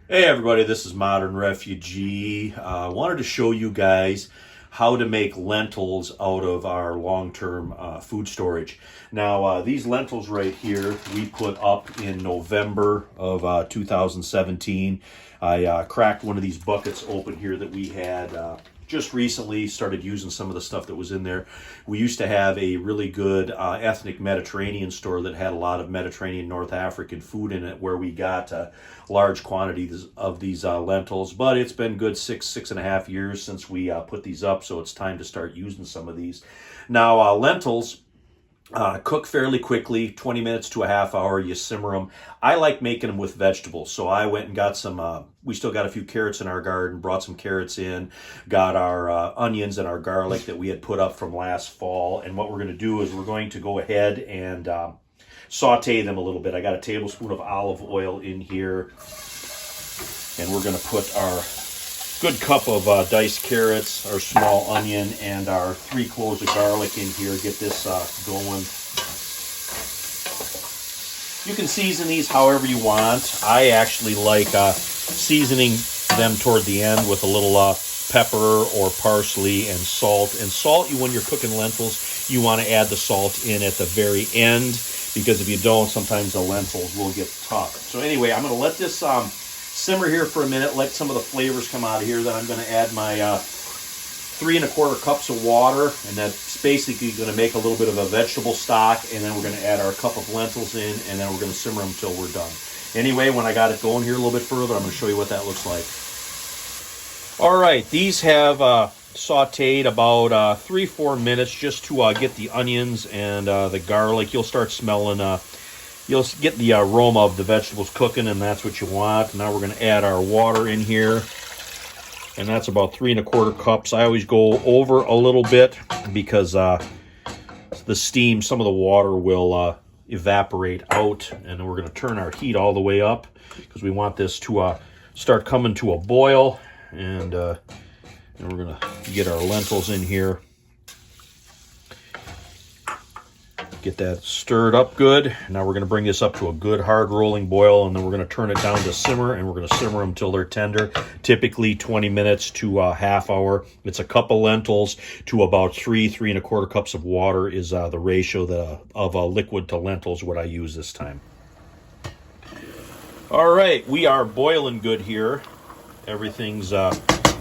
Hey everybody, this is Modern Refugee. I wanted to show you guys how to make lentils out of our long-term food storage. Now, these lentils right here, we put up in November of 2017. I cracked one of these buckets open here that we had just recently started using some of the stuff that was in there. We used to have a really good ethnic Mediterranean store that had a lot of Mediterranean North African food in it, where we got large quantities of these lentils. But it's been good six and a half years since we put these up, so it's time to start using some of these. Now, lentils cook fairly quickly, 20 minutes to a half hour. You simmer them. I like making them with vegetables, so I went and got some, we still got a few carrots in our garden, brought some carrots in, got our onions and our garlic that we had put up from last fall. And what we're going to do is we're going to go ahead and saute them a little bit. I got a tablespoon of olive oil in here, and we're going to put our good cup of diced carrots, our small onion, and our 3 cloves of garlic in here. Get this going. You can season these however you want. I actually like seasoning them toward the end with a little pepper or parsley and salt. And salt, when you're cooking lentils, you want to add the salt in at the very end, because if you don't, sometimes the lentils will get tough. So anyway, I'm going to let this simmer here for a minute, let some of the flavors come out of here. Then I'm going to add my 3 1/4 cups of water, and that's basically going to make a little bit of a vegetable stock. And then we're going to add our cup of lentils in, and then we're going to simmer them until we're done. Anyway, when I got it going here a little bit further, I'm going to show you what that looks like. All right, these have sauteed about 3-4 minutes just to get the onions and the garlic. You'll start smelling, you'll get the aroma of the vegetables cooking, and that's what you want. Now we're going to add our water in here, and that's about 3 1/4 cups. I always go over a little bit because the steam, some of the water will evaporate out. And then we're going to turn our heat all the way up because we want this to start coming to a boil. And we're going to get our lentils in here. Get that stirred up good. Now we're going to bring this up to a good hard rolling boil, and then we're going to turn it down to simmer, and we're going to simmer them until they're tender. Typically 20 minutes to a half hour. It's a cup of lentils to about 3 1/4 cups of water is the ratio of liquid to lentils what I use this time. All right, we are boiling good here. Everything's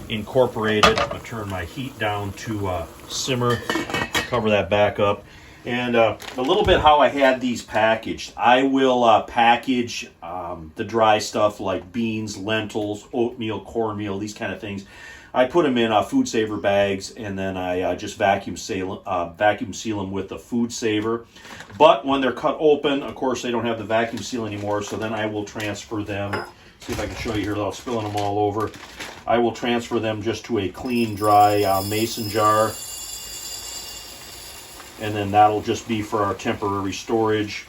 incorporated. I'm going to turn my heat down to simmer, cover that back up. And a little bit how I had these packaged. I will package the dry stuff like beans, lentils, oatmeal, cornmeal, these kind of things. I put them in food saver bags, and then I just vacuum seal them with the food saver. But when they're cut open, of course, they don't have the vacuum seal anymore, so then I will transfer them. See if I can show you here without spilling them all over. I will transfer them just to a clean, dry mason jar. And then that'll just be for our temporary storage.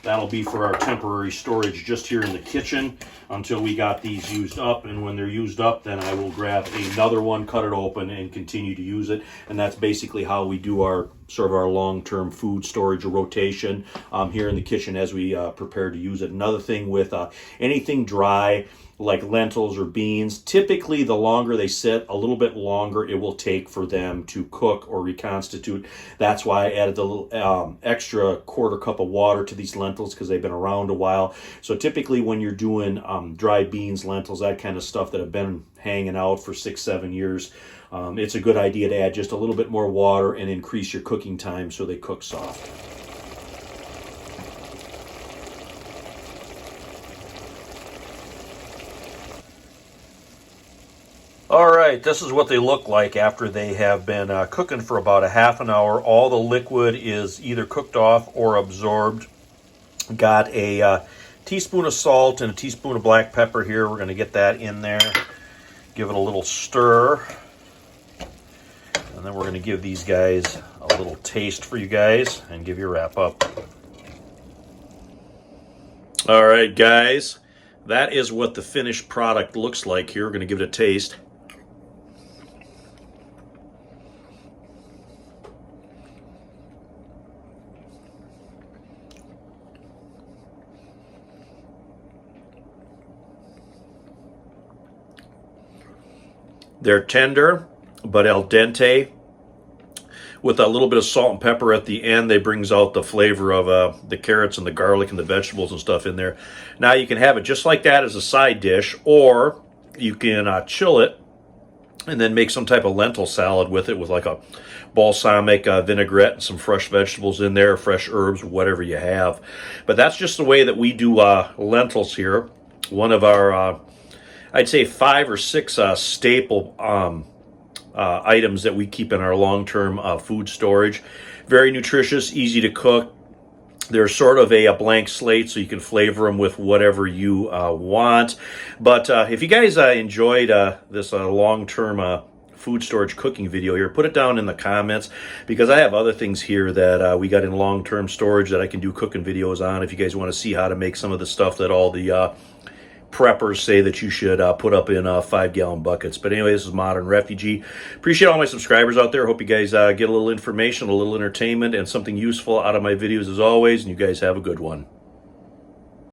That'll be for our temporary storage just here in the kitchen until we got these used up. And when they're used up, then I will grab another one, cut it open, and continue to use it. And that's basically how we do our sort of our long-term food storage or rotation here in the kitchen as we prepare to use it. Another thing with anything dry, like lentils or beans, typically the longer they sit, a little bit longer it will take for them to cook or reconstitute. That's why I added the little extra 1/4 cup of water to these lentils, because they've been around a while. So typically when you're doing dry beans, lentils, that kind of stuff that have been hanging out for 6-7 years, it's a good idea to add just a little bit more water and increase your cooking time so they cook soft. All right, this is what they look like after they have been cooking for about a half an hour. All the liquid is either cooked off or absorbed. Got a teaspoon of salt and a teaspoon of black pepper here. We're going to get that in there. Give it a little stir. And then we're going to give these guys a little taste for you guys and give you a wrap up. All right, guys. That is what the finished product looks like here. We're going to give it a taste. They're tender, but al dente. With a little bit of salt and pepper at the end, they brings out the flavor of the carrots and the garlic and the vegetables and stuff in there. Now you can have it just like that as a side dish, or you can chill it and then make some type of lentil salad with it, with like a balsamic vinaigrette and some fresh vegetables in there, fresh herbs, whatever you have. But that's just the way that we do lentils here. One of our, I'd say 5 or 6 staple items that we keep in our long-term food storage. Very nutritious, easy to cook. They're sort of a blank slate, so you can flavor them with whatever you want. But if you guys enjoyed this long-term food storage cooking video here, put it down in the comments, because I have other things here that we got in long-term storage that I can do cooking videos on if you guys want to see how to make some of the stuff that all the preppers say that you should put up in 5-gallon buckets. But anyway, this is Modern Refugee. Appreciate all my subscribers out there. Hope you guys get a little information, a little entertainment, and something useful out of my videos as always. And you guys have a good one.